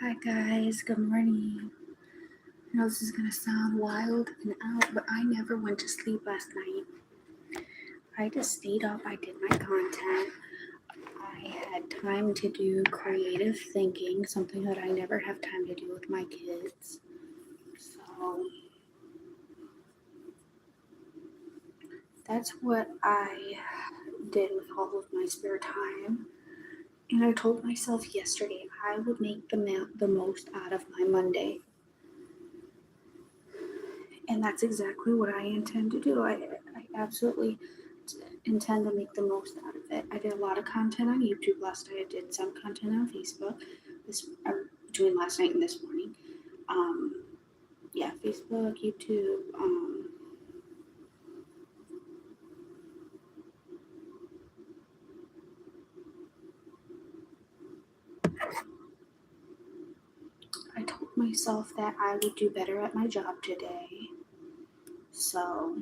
Hi guys, good morning. I know this is gonna sound wild and out, but I never went to sleep last night. I just stayed up, I did my content. I had time to do creative thinking, something that I never have time to do with my kids. So that's what I did with all of my spare time. And I told myself yesterday I would make the most out of my Monday. And that's exactly what I intend to do. I absolutely intend to make the most out of it. I did a lot of content on YouTube last night. I did some content on Facebook between last night and this morning. Facebook, YouTube. I told myself that I would do better at my job today. So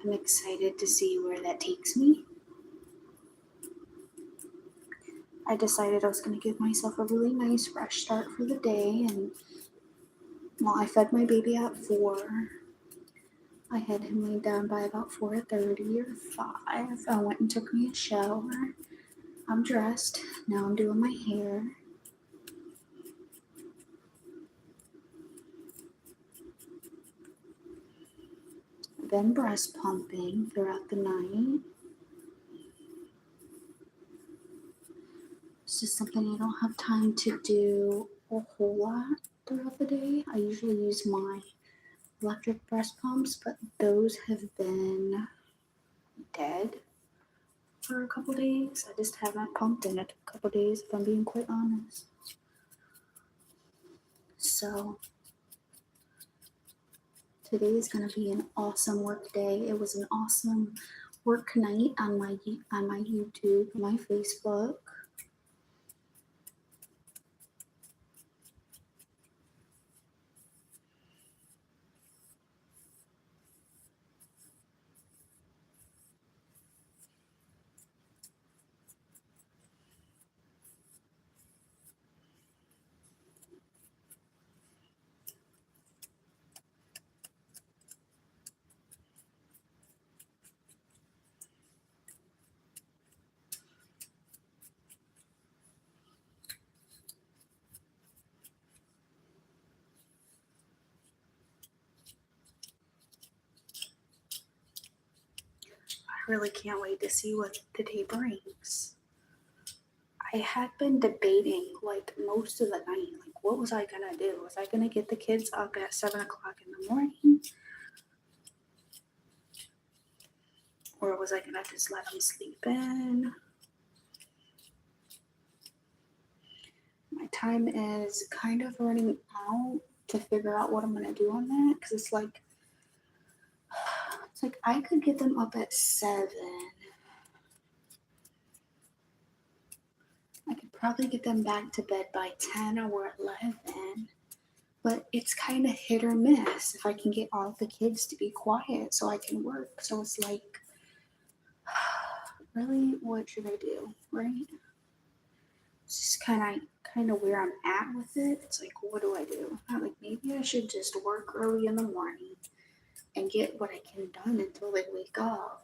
I'm excited to see where that takes me. I decided I was going to give myself a really nice fresh start for the day, and I fed my baby at 4. I had him laid down by about 4:30 or 5. I went and took me a shower. I'm dressed. Now I'm doing my hair. Been breast pumping throughout the night. It's just something I don't have time to do a whole lot throughout the day. I usually use my electric breast pumps, but those have been dead for a couple days. I just haven't pumped in it a couple days, if I'm being quite honest. So today is going to be an awesome work day. It was an awesome work night on my YouTube, my Facebook. I really can't wait to see what the day brings. I had been debating like most of the night, like what was I gonna do? Was I gonna get the kids up at 7 o'clock in the morning? Or was I gonna just let them sleep in? My time is kind of running out to figure out what I'm gonna do on that, because it's like I could get them up at 7. I could probably get them back to bed by 10 or 11. But it's kind of hit or miss if I can get all the kids to be quiet so I can work. So it's like, really, what should I do, right? It's just kind of where I'm at with it. It's like, what do I do? I'm like, maybe I should just work early in the morning and get what I can done until they wake up.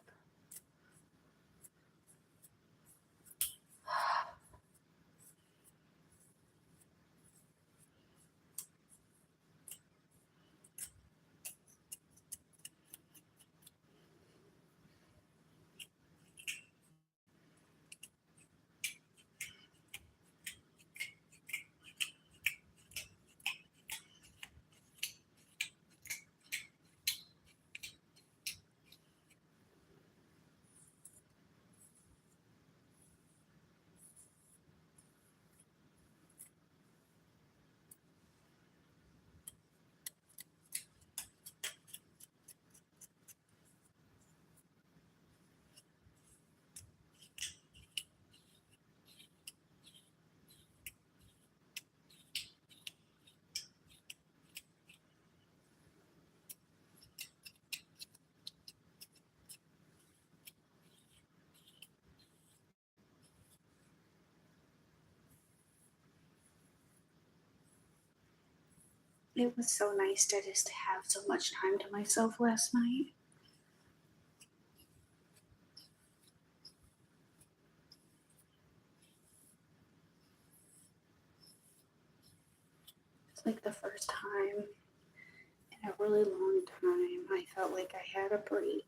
It was so nice to just have so much time to myself last night. It's like the first time in a really long time I felt like I had a break.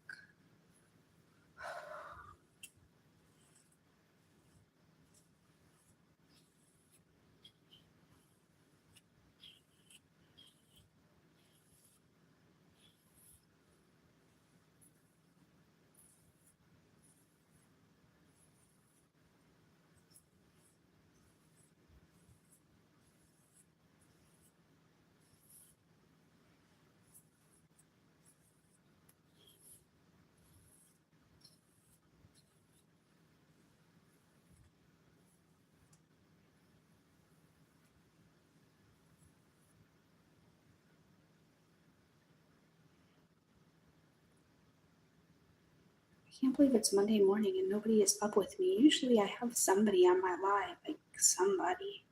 I can't believe it's Monday morning and nobody is up with me. Usually I have somebody on my live, like somebody.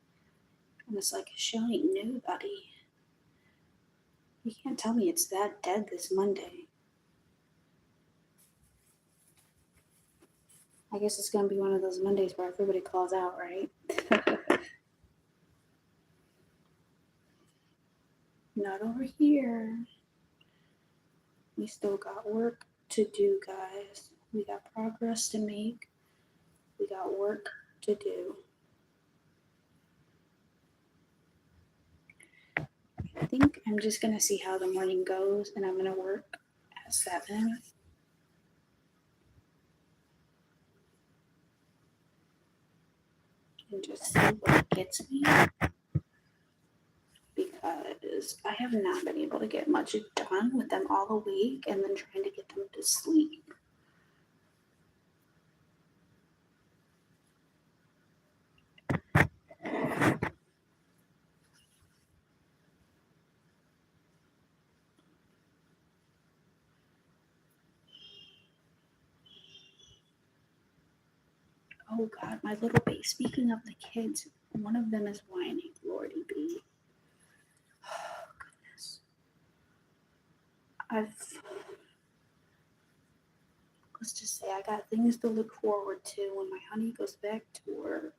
And it's like showing nobody. You can't tell me it's that dead this Monday. I guess it's going to be one of those Mondays where everybody calls out, right? Not over here. We still got work to do, guys. We got progress to make. We got work to do. I think I'm just going to see how the morning goes, and I'm going to work at 7. And just see what gets me. Because I have not been able to get much done with them all the week and then trying to get them to sleep. Oh God, my little baby. Speaking of the kids, one of them is whining. Lordy be. Oh, goodness. Let's just say I got things to look forward to when my honey goes back to work.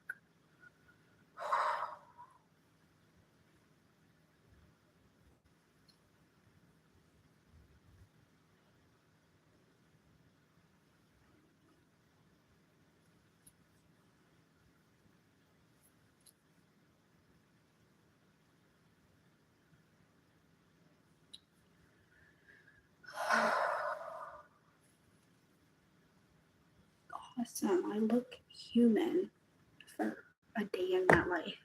Awesome. I look human for a day in my life.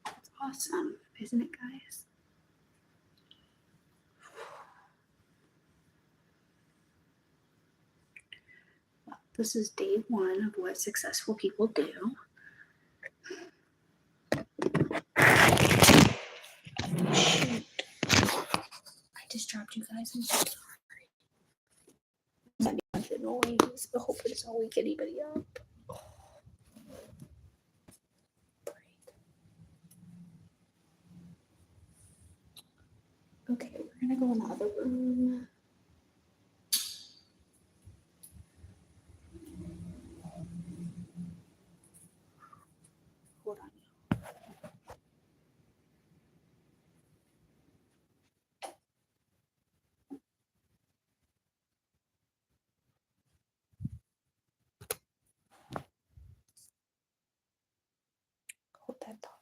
It's awesome, isn't it, guys? Well, this is day 1 of what successful people do. Shoot. I just dropped you guys. I'm so sorry. That the noise. I hope it doesn't wake anybody up. Okay, we're gonna go in the other room. Hold on. Hold that thought.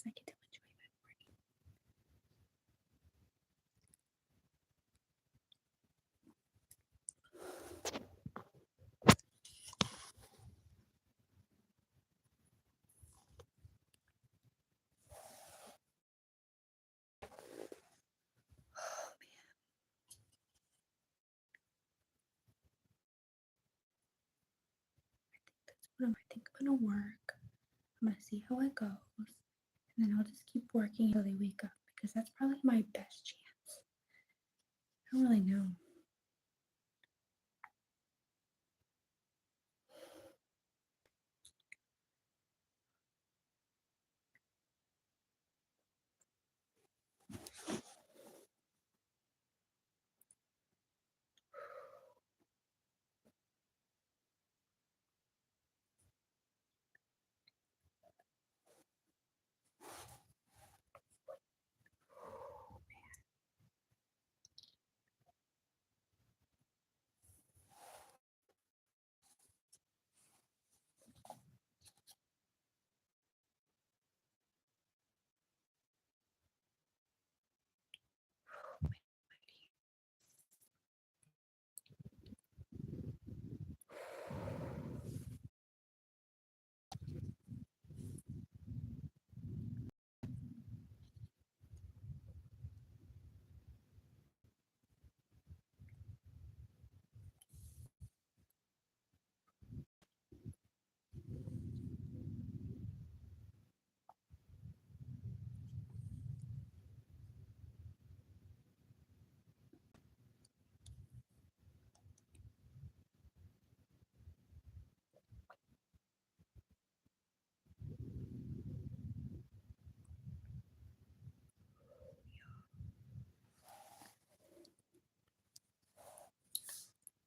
nice. I get to enjoy my morning. Oh man, I think I'm gonna work. I'm gonna see how it goes, and then I'll just keep working until they wake up because that's probably my best chance. I don't really know.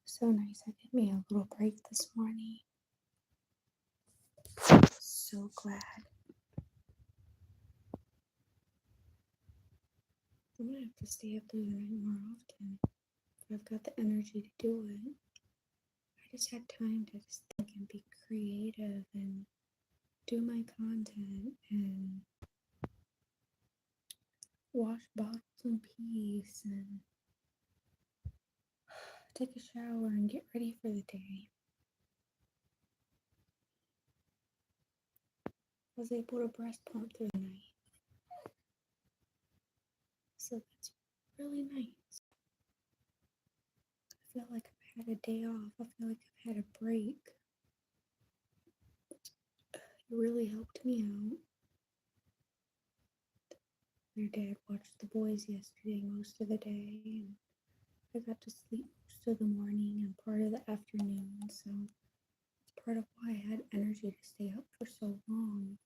So nice. I gave me a little break this morning. So glad. I'm gonna have to stay up through the night more often. I've got the energy to do it. I just had time to just think and be creative and do my content and wash bottles in peace and take a shower and get ready for the day. I was able to breast pump through the night. So that's really nice. I feel like I've had a day off. I feel like I've had a break. It really helped me out. Their dad watched the boys yesterday most of the day, and I got to sleep most of the morning and part of the afternoon, so it's part of why I had energy to stay up for so long.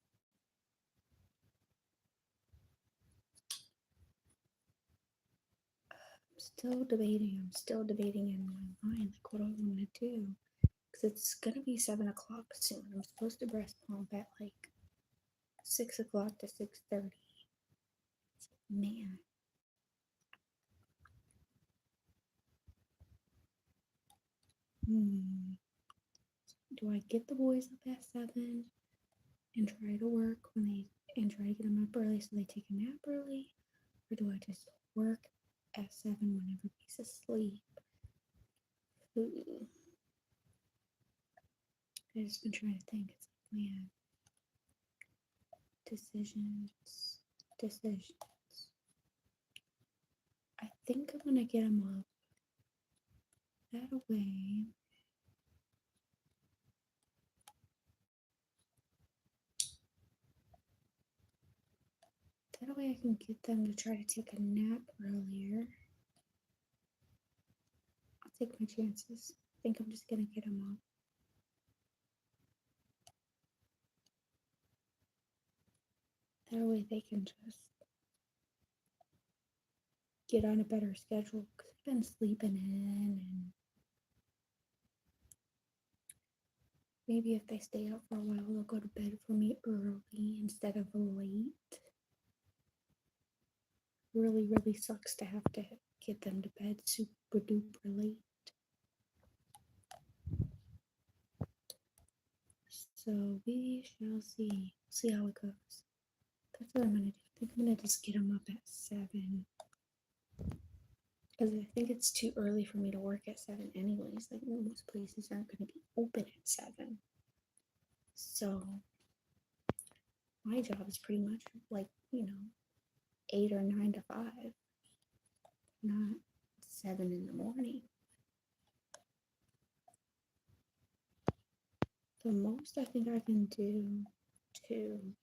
I'm still debating in my mind, like, what do I want to do? Because it's gonna be 7 o'clock soon. I'm supposed to breast pump at like 6 o'clock to 6:30. Man. Do I get the boys up at 7 and try to work and try to get them up early so they take a nap early? Or do I just work at 7 when everybody's asleep? Ooh. I've just been trying to think. It's like, man, decisions. I think I'm gonna get them up that way. That way I can get them to try to take a nap earlier. I'll take my chances. I think I'm just gonna get them up. That way they can just get on a better schedule because I've been sleeping in, and maybe if they stay up for a while they'll go to bed for me early instead of late. Really sucks to have to get them to bed super duper late. So we shall see how it goes. That's what I'm gonna do. I think I'm gonna just get them up at 7. Because I think it's too early for me to work at 7 anyways. Like most places aren't gonna be open at 7. So my job is pretty much like, 8 or 9 to 5, not 7 in the morning. The most I think I can do to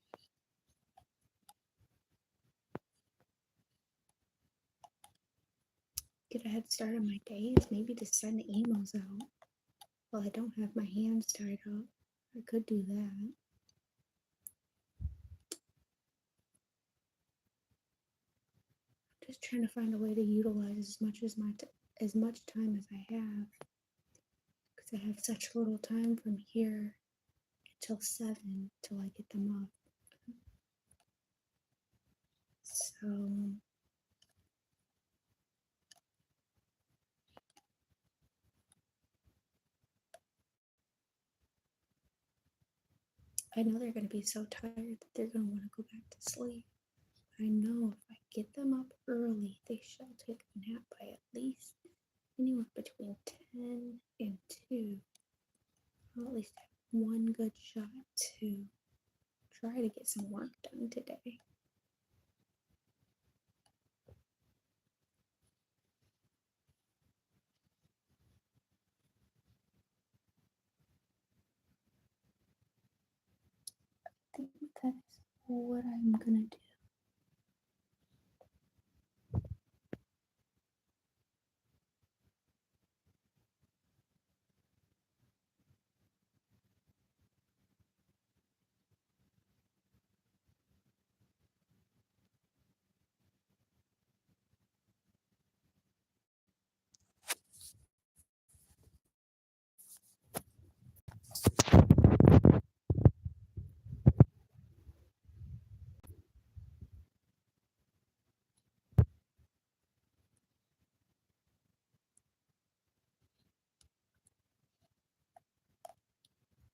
get a head start on my day is maybe to send emails out while I don't have my hands tied up. I could do that. Just trying to find a way to utilize as much time as I have, because I have such little time from here until 7 till I get them up. So I know they're going to be so tired that they're going to want to go back to sleep. I know if I get them up early, they shall take a nap by at least anywhere between 10 and 2. I'll at least have one good shot to try to get some work done today. I think that is what I'm gonna do.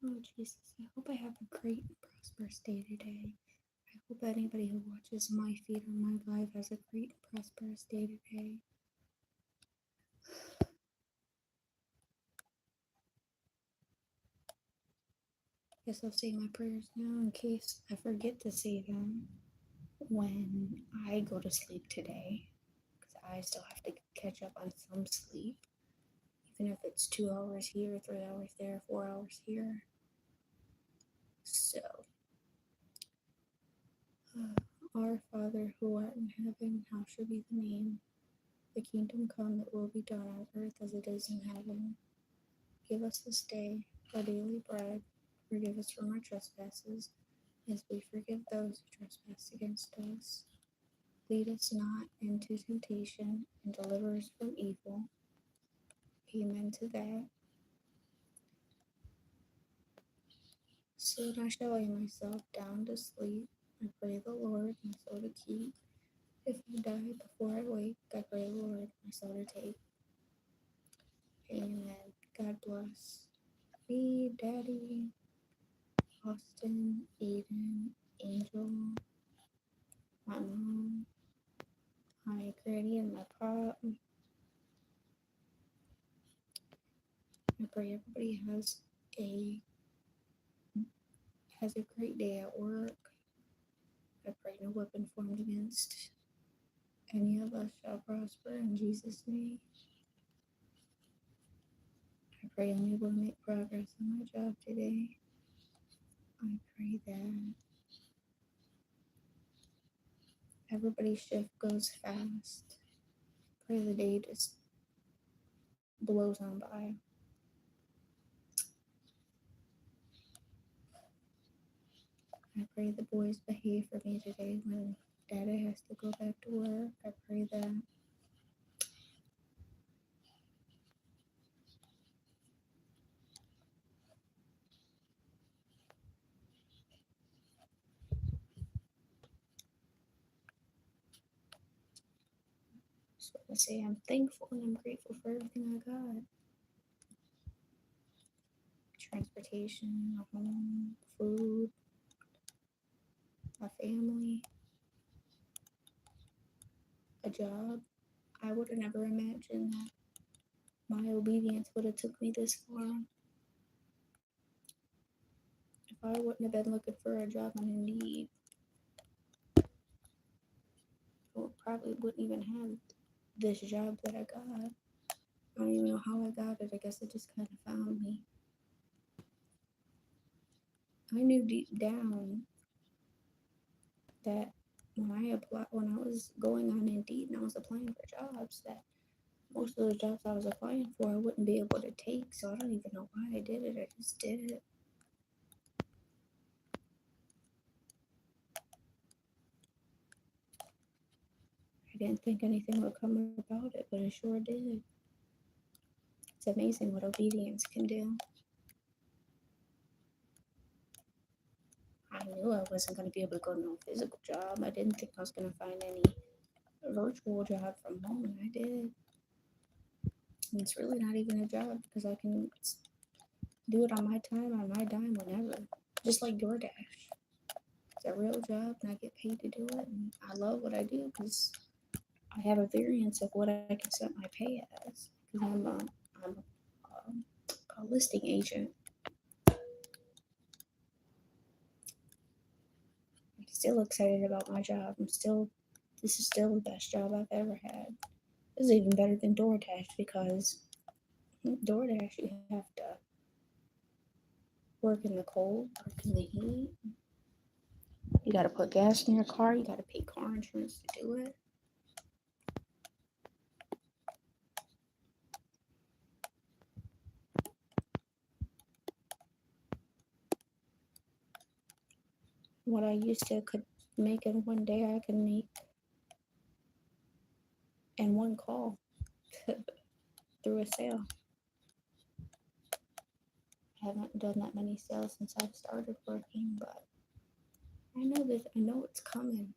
Oh Jesus, I hope I have a great and prosperous day today. I hope anybody who watches my feed or my live has a great and prosperous day today. Guess I'll say my prayers now in case I forget to say them when I go to sleep today, because I still have to catch up on some sleep, even if it's 2 hours here, 3 hours there, 4 hours here. So, our Father who art in heaven, how should be the name? The kingdom come, that will be done on earth as it is in heaven. Give us this day our daily bread. Forgive us from our trespasses, as we forgive those who trespass against us. Lead us not into temptation, and deliver us from evil. Amen to that. Soon I shall lay myself down to sleep. I pray the Lord my soul to keep. If I die before I wake, I pray the Lord my soul to take. Amen. God bless me, Daddy, Austin, Eden, Angel, my mom, my granny, and my pop. I pray everybody has a great day at work. I pray no weapon formed against any of us shall prosper in Jesus' name. I pray I'm able to make progress on my job today. I pray that everybody's shift goes fast. Pray the day just blows on by. I pray the boys behave for me today when Daddy has to go back to work. I pray that just want to say I'm thankful and I'm grateful for everything I got. Transportation, a home, food, a family, a job. I would have never imagined that my obedience would have took me this far. If I wouldn't have been looking for a job on Indeed, I probably wouldn't even have this job that I got. I don't even know how I got it. I guess it just kind of found me. I knew deep down that when I was going on Indeed and I was applying for jobs, that most of the jobs I was applying for I wouldn't be able to take. So I don't even know why I did it. I just did it. I didn't think anything would come about it, but it sure did. It's amazing what obedience can do. I knew I wasn't going to be able to go to no physical job. I didn't think I was going to find any virtual job from home, and I did. And it's really not even a job because I can do it on my time, on my dime, whenever. Just like DoorDash. It's a real job, and I get paid to do it, and I love what I do because I have a variance of what I can set my pay as. Because I'm a listing agent. I'm still excited about my job. This is still the best job I've ever had. This is even better than DoorDash because DoorDash you have to work in the cold, work in the heat. You got to put gas in your car. You got to pay car insurance to do it. What I used to could make in one day, I can make in one call through a sale. I haven't done that many sales since I've started working, but I know it's coming.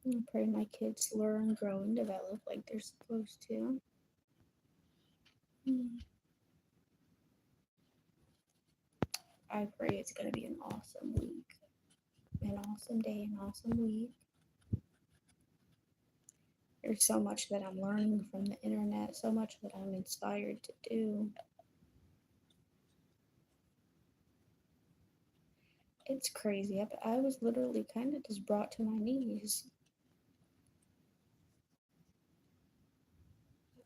I pray my kids learn, grow, and develop like they're supposed to. I pray it's going to be an awesome week, an awesome day, an awesome week. There's so much that I'm learning from the internet, so much that I'm inspired to do. It's crazy. I was literally kind of just brought to my knees.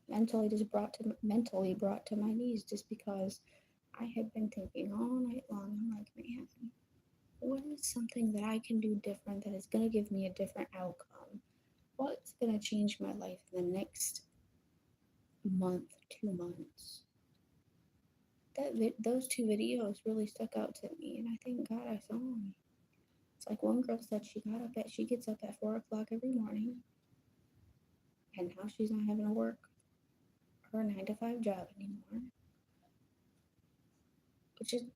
Mentally brought to my knees just because I had been thinking all night long. I'm like, man, what is something that I can do different that is going to give me a different outcome? What's going to change my life in the next month, 2 months? Those two videos really stuck out to me, and I thank God I saw them. It's like one girl said she gets up at 4 o'clock every morning, and now she's not having to work her 9 to 5 job anymore.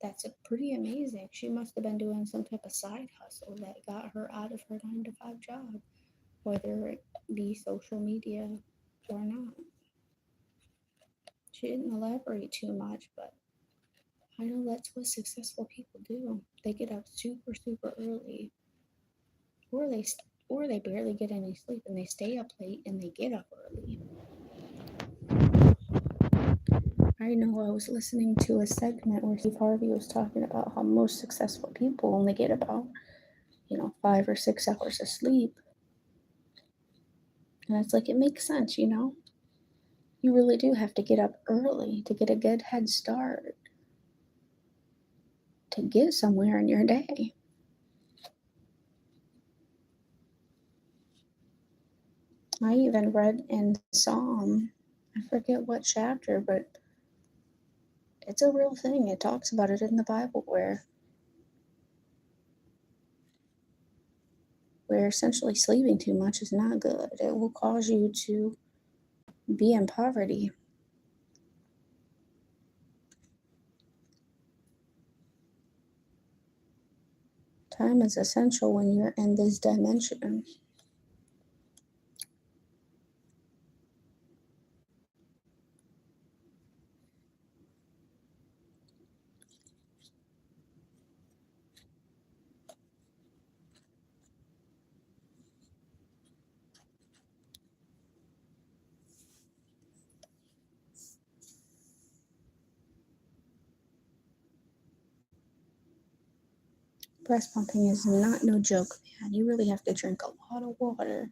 That's a pretty amazing. She must have been doing some type of side hustle that got her out of her 9 to 5 job, whether it be social media or not. She didn't elaborate too much, but I know that's what successful people do. They get up super, super early, or they barely get any sleep and they stay up late and they get up early. I know I was listening to a segment where Steve Harvey was talking about how most successful people only get about 5 or 6 hours of sleep. And it's like, it makes sense, You really do have to get up early to get a good head start, to get somewhere in your day. I even read in Psalm, I forget what chapter, but it's a real thing. It talks about it in the Bible where essentially sleeping too much is not good. It will cause you to be in poverty. Time is essential when you're in this dimension. Breast pumping is not no joke, man. You really have to drink a lot of water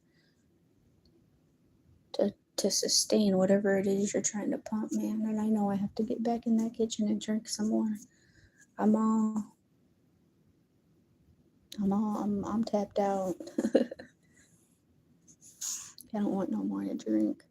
to sustain whatever it is you're trying to pump, man. And I know I have to get back in that kitchen and drink some more. I'm tapped out. I don't want no more to drink.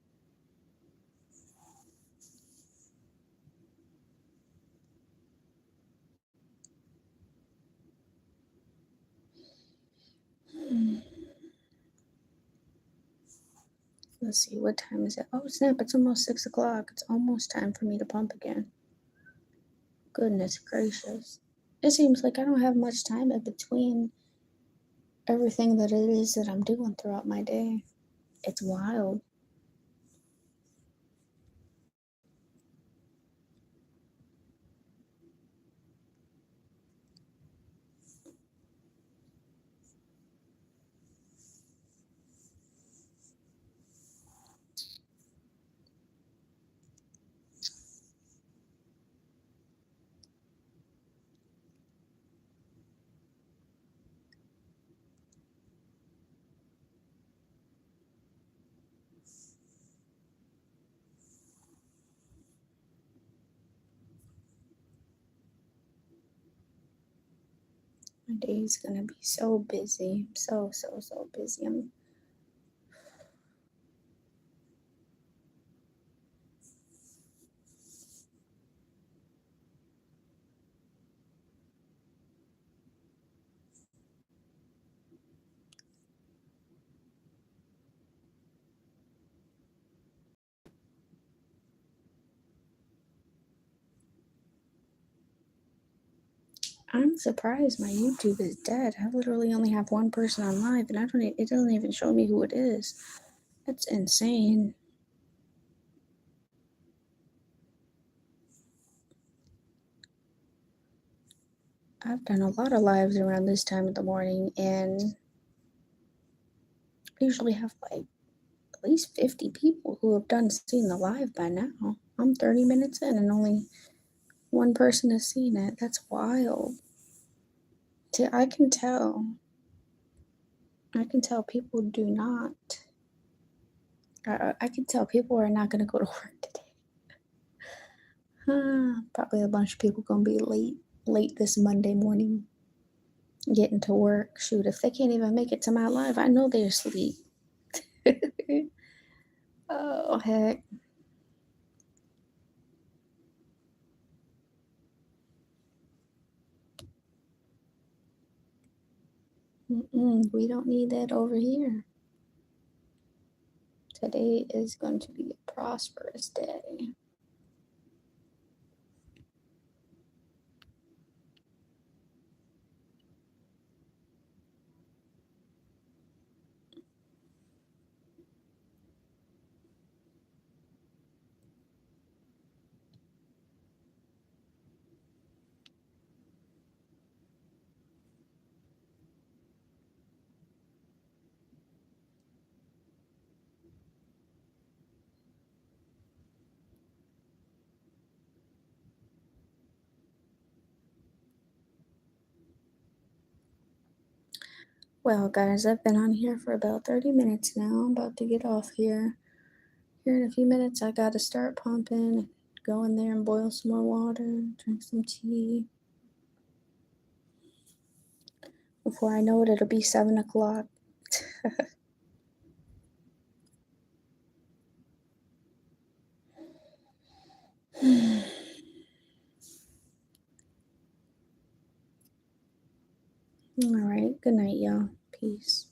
Let's see, what time is it? Oh snap, it's almost 6 o'clock. It's almost time for me to pump again. Goodness gracious. It seems like I don't have much time in between everything that it is that I'm doing throughout my day. It's wild. My day's gonna be so busy. So busy. I'm surprised my YouTube is dead. I literally only have one person on live and it doesn't even show me who it is. That's insane. I've done a lot of lives around this time of the morning and I usually have like at least 50 people who have seen the live by now. I'm 30 minutes in and only one person has seen it. That's wild. I can tell. I can tell people do not. I can tell people are not going to go to work today. Probably a bunch of people going to be late this Monday morning getting to work. Shoot, if they can't even make it to my live, I know they're asleep. Oh, heck. We don't need that over here. Today is going to be a prosperous day. Well, guys, I've been on here for about 30 minutes now. I'm about to get off here. Here in a few minutes, I gotta start pumping, go in there and boil some more water, drink some tea. Before I know it, it'll be 7 o'clock. All right. Good night, y'all. Peace.